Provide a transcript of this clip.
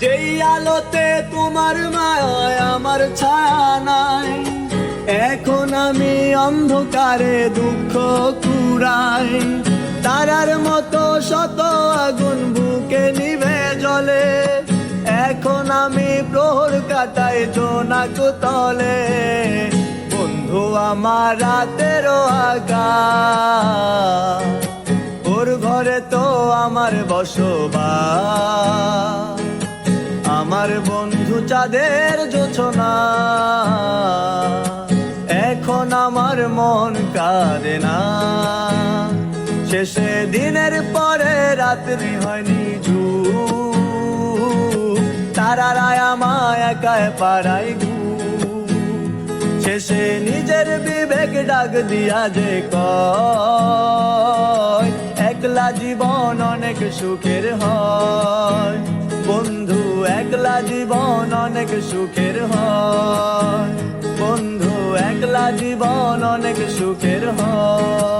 যেই আলোতে তোমার মায়ায় আমার ছায়া নাই, এখন আমি অন্ধকারে দুঃখ কুড়াই। তারার মতো শত আগুন বুকে নিভে জ্বলে, এখন আমি প্রহর কাটাই জোনাক তলে। বন্ধু আমার রাতেরও আকাশ, ওর ঘরে তো আমার বসবাস। আমার বন্ধু চাঁদের জোছনা, এখন আমার মন কাঁদে না। শেষে দিনের পরে রাত্রি হয়নি তারারায় আমায় একায় পাড়াই শেষে নিজের বিবেক ডাক দিয়া যে কয়, একলা জীবন অনেক সুখের হয়। বন্ধু একলা জীবন অনেক সুখের হয়, বন্ধু একলা জীবন অনেক সুখের হয়।